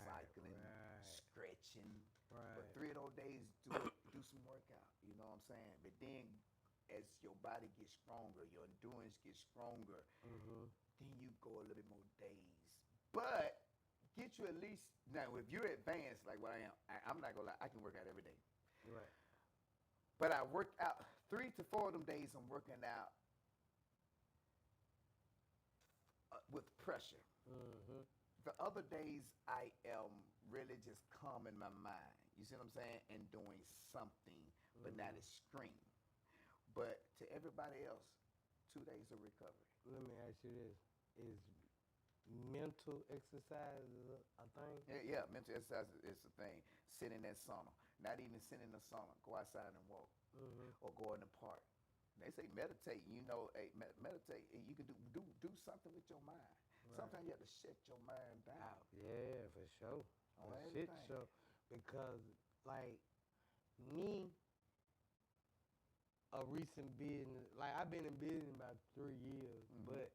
cycling, stretching. But 3 of those days, do some workout. You know what I'm saying? But then, as your body gets stronger, your endurance gets stronger, then you go a little bit more days. But get you at least, now if you're advanced like what I am, I'm not gonna lie, I can work out every day. Right. But I work out 3 to 4 of them days. I'm working out with pressure. The other days, I am really just calming my mind. You see what I'm saying? And doing something, but not extreme. But to everybody else, 2 days of recovery. Let me ask you this: is mental exercise a thing? Yeah, mental exercise is a thing. Sit in that sauna. Not even sit in the sauna. Go outside and walk, or go in the park. They say meditate. Meditate. You can do something with your mind. Right. Sometimes you have to shut your mind down. Yeah, for sure. On for shit show. Because like me, a recent business, like I've been in business about 3 years, but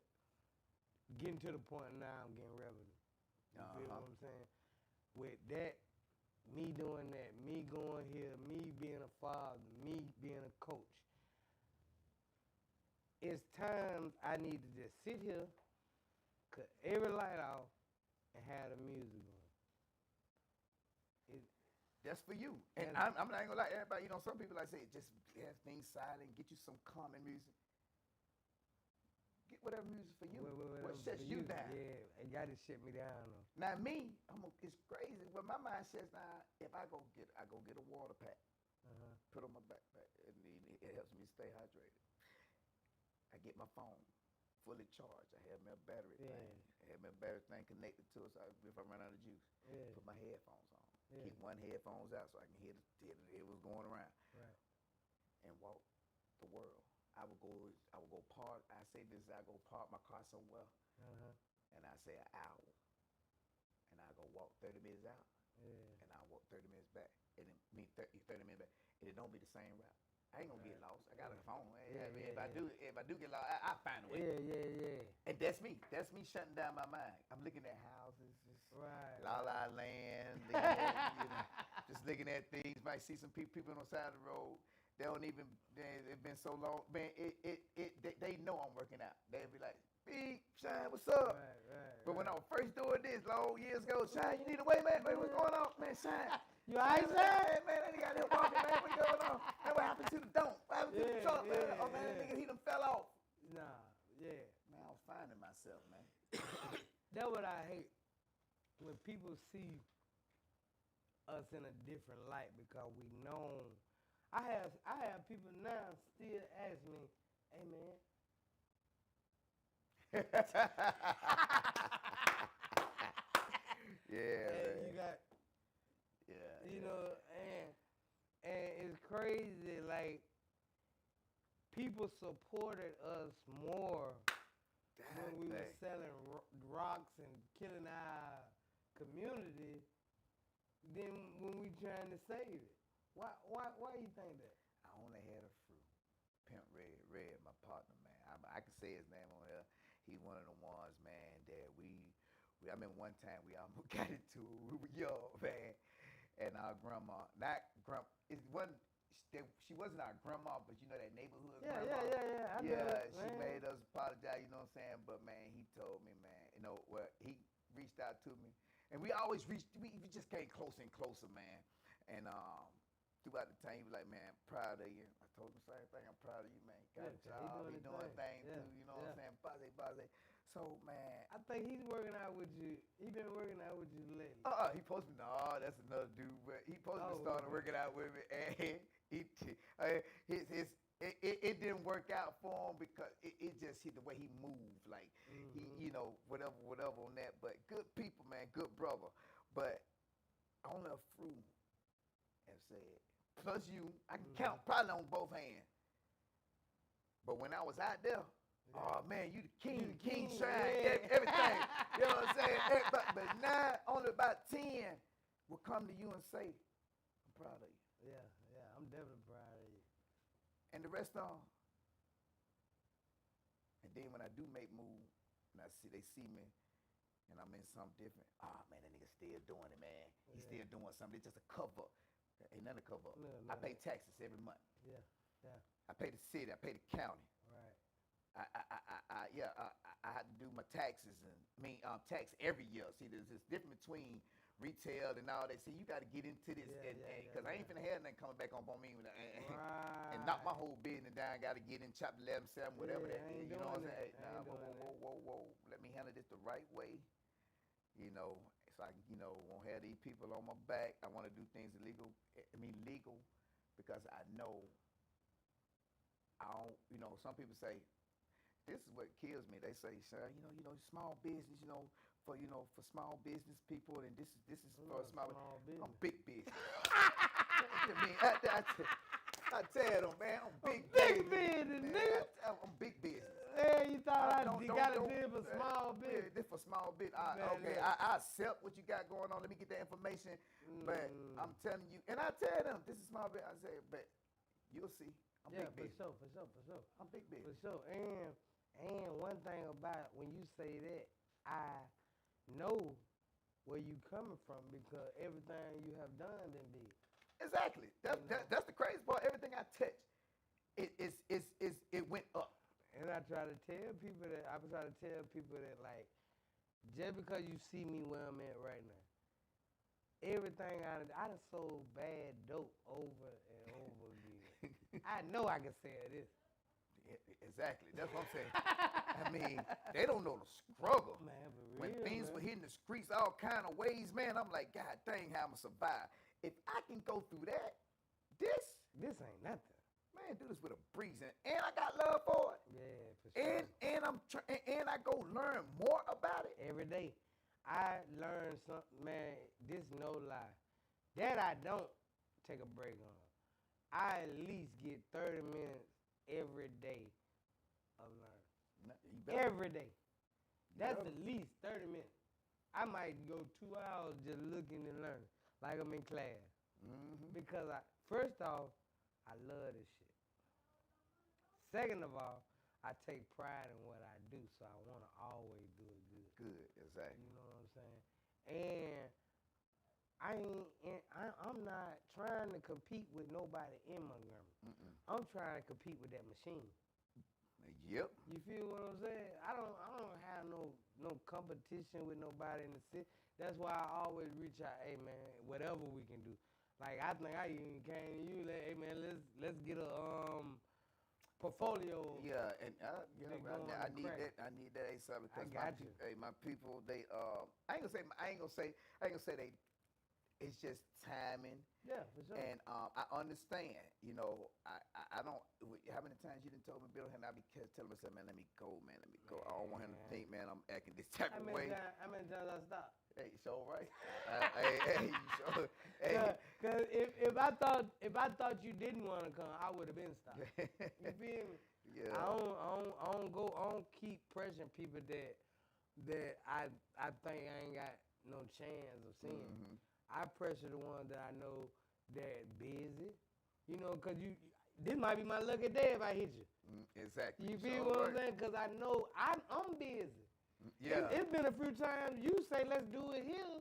getting to the point now I'm getting revenue. You feel what I'm saying? With that, me doing that, me going here, me being a father, me being a coach, it's times I need to just sit here, cut every light off, and have the music on. That's for you. And I'm not gonna lie, everybody, some people like say, just have things silent, get you some calming music. Get whatever music for you. What shuts you down? Yeah, it got to shut me down though. Now me, it's crazy. When my mind shuts down, if I go get a water pack, put on my backpack, and it helps me stay hydrated. I get my phone fully charged. I have my battery thing. I have my battery thing connected to it, so if I run out of juice, put my headphones on. Keep one headphones out so I can hear what's going around. Right. And walk the world. I would go park. I say this. I go park my car somewhere, and I say an hour, and I go walk 30 minutes out, and I walk 30 minutes back, and it mean 30 minutes back, and it don't be the same route. I ain't gonna get lost. I got a phone. If I do get lost, I find a way. Yeah. And that's me. That's me shutting down my mind. I'm looking at houses, La La Land, just looking at things. Might see some people on the side of the road. They don't even. It's been so long, man. They know I'm working out. They'll be like, "Big Shine, what's up?" But when I was first doing this long years ago, Shine, you need a way, man. What's going on, man? Shine. You alright, Shine? Hey, man, that nigga out there walking, man. What's going on? Man, what happened to the dome? What happened to the truck, man? Oh man, that nigga he done fell off. Nah, yeah. Man, I was finding myself, man. That's what I hate when people see us in a different light because we known. I have people now still ask me, "Hey man, Yeah, hey, man. you got Yeah, you yeah. know," and it's crazy. Like people supported us more when we were Dang. selling rocks and killing our community than when we trying to save it. Why you think that? I only had a fruit. Pimp Red, my partner, man. I can say his name on here. He one of the ones, man, that I remember one time we almost got into it. We were young, man. And our grandma, it wasn't, she wasn't our grandma, but you know that neighborhood grandma? Yeah. I know it, She man. made us apologize, you know what I'm saying? But man, he told me, man, he reached out to me. And we always we just came closer and closer, man. And throughout the time, he was like, man, proud of you. I told him the same thing. I'm proud of you, man. Got a Yeah, job. he He doing doing his things thing. too. You know what I'm saying? Base. So, man. I think he's working out with you. He been working out with you lately. He posted, no, that's another dude. But he posted to start working out with me. And it didn't work out for him because it just hit the way he moved. Like, he, whatever on that. But good people, man. Good brother. But only a few have said, plus you, I can count probably on both hands. But when I was out there, oh man, you the king shine, everything. You know what I'm saying? But now only about 10 will come to you and say, I'm proud of you. Yeah, I'm definitely proud of you. And the rest on. And then when I do make moves, and they see me, and I'm in something different. Oh man, that nigga still doing it, man. He's still doing something. It's just a cover. Ain't nothing to cover up. No. I pay taxes every month. Yeah. I pay the city. I pay the county. Right. I had to do my taxes and tax every year. See, there's this difference between retail and all that. See, you got to get into this, because I ain't finna have nothing coming back on me and knock my whole business down. Got to get in chapter 11, 7, whatever that is. You know what I'm saying? Whoa. Let me handle this the right way. So I can, won't have these people on my back. I want to do things legal, because I know. Some people say, this is what kills me. They say, sir, small business, for small business people, and this is for small business. I'm big business. I tell them, man, I'm big business, nigga. I'm big business. Hey, you thought I got to deal with small business? This for small business. I accept what you got going on. Let me get that information. But I'm telling you, and I tell them, this is small business. I say, but you'll see. I'm big business. For sure. I'm big business. For sure. And one thing about when you say that, I know where you coming from because everything you have done been big. Exactly. That's the crazy part. Everything I touch, it went up. And I try to tell people that like, just because you see me where I'm at right now, everything I done sold bad dope over and over again. I know I can sell this. Exactly. That's what I'm saying. I mean, they don't know the struggle. Man, for real, when things were hitting the streets all kind of ways, man, I'm like, God dang, how I'm going to survive. If I can go through that, this ain't nothing. Man, do this with a breeze. And I got love for it. Yeah, for sure. And I go learn more about it. Every day. I learn something, man, this no lie. That I don't take a break on. I at least get 30 minutes every day of learning. Every day. That's at least 30 minutes. I might go 2 hours just looking and learning, like I'm in class. Mm-hmm. Because first off, I love this shit. Second of all, I take pride in what I do, so I want to always do it good. Good, exactly. You know what I'm saying? And I'm not trying to compete with nobody in Montgomery. I'm trying to compete with that machine. Yep. You feel what I'm saying? I don't have no competition with nobody in the city. That's why I always reach out, hey man, whatever we can do. Like I think I even came to you, like, hey man, let's get a portfolio. Yeah, and They going I on need crack. that. I need that ASAP because got you. my people, they I ain't gonna say they. It's just timing. Yeah, for sure. And I understand, you know, I don't. How many times you done told me, Bill, and I be telling myself, man, let me go, man, let me go. I don't want him to think, man, I'm acting this type of way. How many times I stopped? Hey, you sure right? Hey, you sure? Hey. Cause if I thought you didn't want to come, I would have been stopped. You feel me? Yeah. I don't keep pressuring people that I think I ain't got no chance of seeing. Mhm. I pressure the ones that I know that busy, you know, cause this might be my lucky day if I hit you. Exactly. You feel sure what I'm right. saying? Cause I know I'm busy. Yeah. It's been a few times you say let's do it here.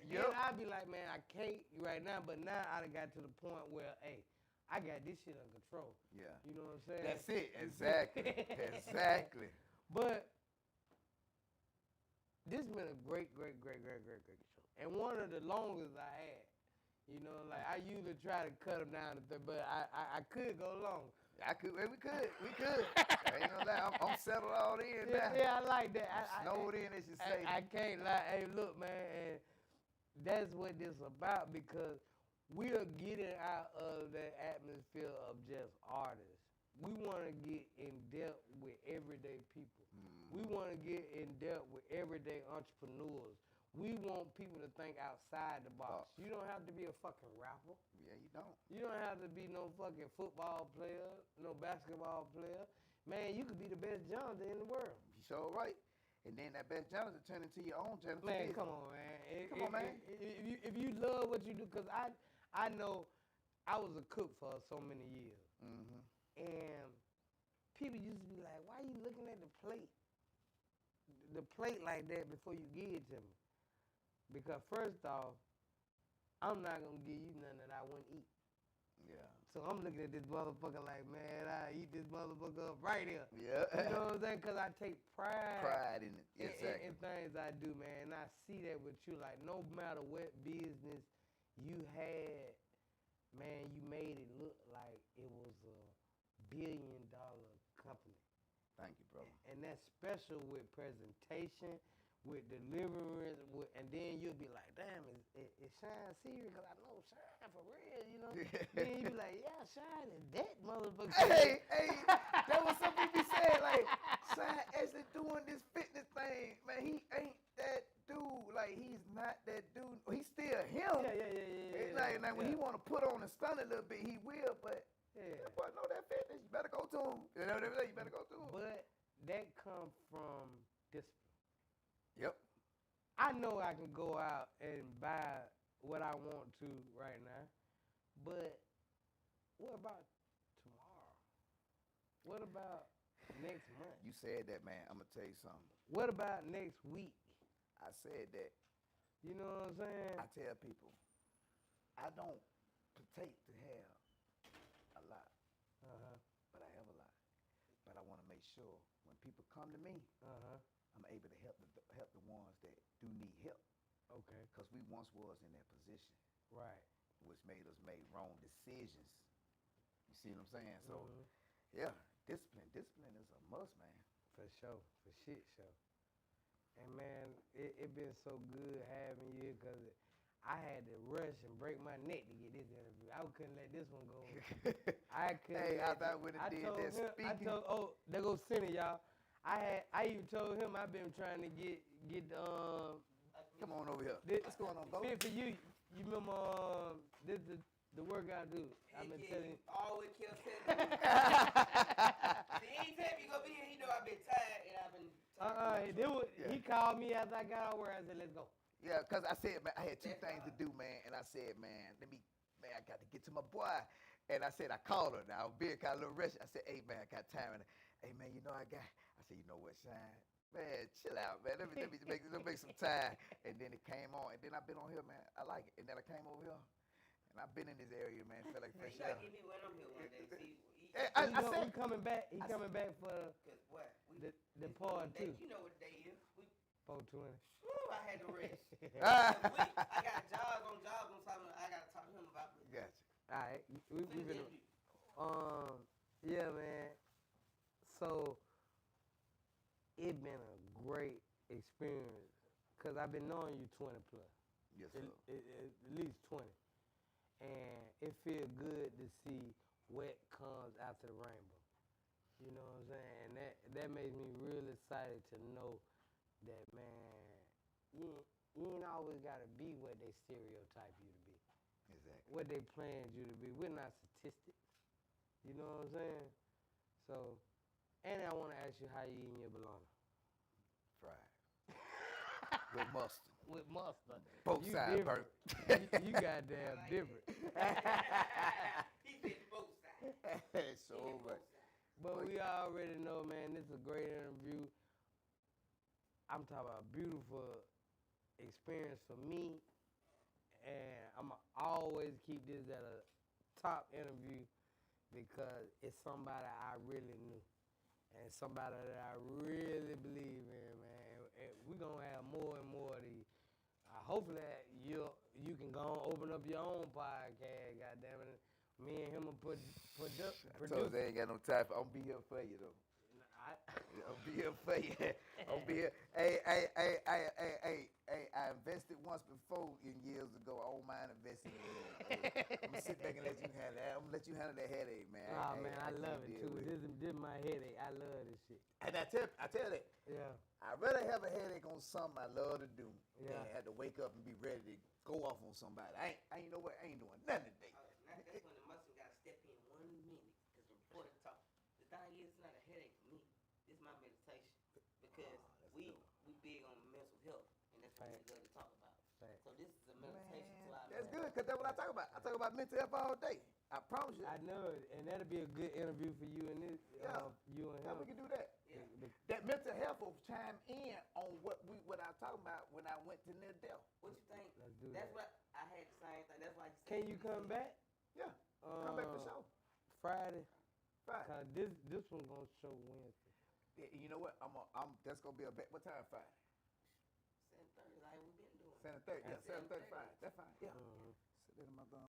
Yeah. And I be like, man, I can't right now, but now I done got to the point where, hey, I got this shit under control. Yeah. You know what I'm saying? That's it. Exactly. Exactly. But this has been a great show. And one of the longest I had. You know, like I usually try to cut them down to but I could go longer. We could. I ain't gonna lie, I'm settled all in now. Yeah, I like that. Snowed in, as you say. I can't lie. Hey, look, man, and that's what this about because we are getting out of that atmosphere of just artists. We want to get in depth with everyday people. We want to get in depth with everyday entrepreneurs. We want people to think outside the box. You don't have to be a fucking rapper. Yeah, you don't. You don't have to be no fucking football player, no basketball player. Man, you could be the best Jonathan in the world. You sure right. And then that best Jonathan turn into your own Jonathan. Man, come on, man. Come on, man. If you love what you do, because I know I was a cook for so many years. Mm-hmm. And people used to be like, why you looking at the plate? The plate like that before you give it to me. Because first off, I'm not going to give you nothing that I wouldn't eat. Yeah. So I'm looking at this motherfucker like, man, I eat this motherfucker up right here. Yeah. You know what I'm saying? Because I take pride in it. Exactly. in things I do, man. And I see that with you. Like, no matter what business you had, man, you made it look like it was a $1 billion company. Thank you, brother. And that's special with presentation, with deliverance, and then you'll be like, damn, is Shine serious? Because I know Shine for real, you know? Then you be like, yeah, Shine is that motherfucker. Hey, that was some people saying, like, Shine actually doing this fitness thing. Man, he ain't that dude. Like, he's not that dude. He's still him. Yeah. It's like, when he want to put on a stunt a little bit, he will, but that boy know that fitness. You better go to him. You know what I'm saying? You better go to him. But that comes from discipline. Yep. I know I can go out and buy what I want to right now, but what about tomorrow? What about next month? You said that, man. I'm going to tell you something. What about next week? I said that. You know what I'm saying? I tell people, I don't partake to have a lot, but I have a lot. But I want to make sure when people come to me, I'm able to help the ones that do need help. Okay. Because we once was in that position. Right. Which made us make wrong decisions. You see what I'm saying? So, yeah, discipline is a must, man. For sure. For shit show. And, man, it been so good having you because I had to rush and break my neck to get this interview. I couldn't let this one go. I couldn't. Hey, I thought we did that speaking. There goes Cindy, y'all. I even told him I've been trying to get Come on over here. What's going on, Bo? Fit for you. You remember this the workout dude. I've been telling you. Always kill telling me. See, anytime you go be here, he know I've been tired and I've been tired. He called me after I got out work. I said, let's go. Yeah, because I said, man, I had two things to do, man. And I said, man, I got to get to my boy. And I said, I called her. Now, I was being kind of a little rushed. I said, hey, man, I got time. And, hey, man, I said, you know what, Shine? Man, chill out, man. Let me make some time. And then it came on. And then I've been on here, man. I like it. And then I came over here. And I've been in this area, man. Feel like fresh air. Give me when I'm here one day. See, I said, he coming back. He coming back for what? the part two. You know what the day is. 420. Woo, I had to rest. I got jobs on something I got to talk to him about. Gotcha. All right. We been, yeah, man. So it been a great experience because I've been knowing you 20 plus, Yes, sir. at least 20, and it feels good to see what comes after the rainbow. You know what I'm saying? And that makes me real excited to know that, man, you ain't always got to be what they stereotype you to be, Exactly. what they planned you to be. We're not statistics. You know what I'm saying? So, and I want to ask you how you eating your bologna. Fried. With mustard. With mustard. Both You sides different. burnt. You goddamn different. He said both sides. So much. But we already know, man, this is a great interview. I'm talking about a beautiful experience for me. And I'm going to always keep this at a top interview because it's somebody I really knew. And somebody that I really believe in, man. And we're going to have more and more of these. Hopefully you can go and open up your own podcast, goddammit. Me and him will produce. I told you they ain't got no time. I'm be here for you though. I'll be here for you. I'll be here. Hey, I invested once before years ago. I don't mind investing again. I'm gonna sit back and let you handle that. I'm gonna let you handle that headache, man. Oh, man, I love can't it deal too. with This is my headache. I love this shit. And I tell that. Yeah. I'd rather have a headache on something I love to do than Yeah. have to wake up and be ready to go off on somebody. I ain't know what. I ain't doing nothing today. That's when the muscle got to step in 1 minute. Because before the talk, the thing is, it's not a headache for me. It's my meditation. Because we big on mental health, and that's what we love to talk about. Fact. So this is a meditation to our That's good, because that's what I talk about. I talk about mental health all day. I promise you. I know it, and that'll be a good interview for you and this. Yeah. You and Yeah, him. we can do that. Yeah. That mental health will chime in on what I talking about when I went to near death. What you think? Let's do That's that. what I had the same thing. That's why you said Can you come back? Yeah, come back for sure. Friday. Friday. 'Cause this one gonna show Wednesday. Yeah, you know what? That's gonna be a bet. What time Friday? 7:30, like we've been doing. 7:30. Yeah, 7:35. That's fine. Yeah. Mhm. Sit in my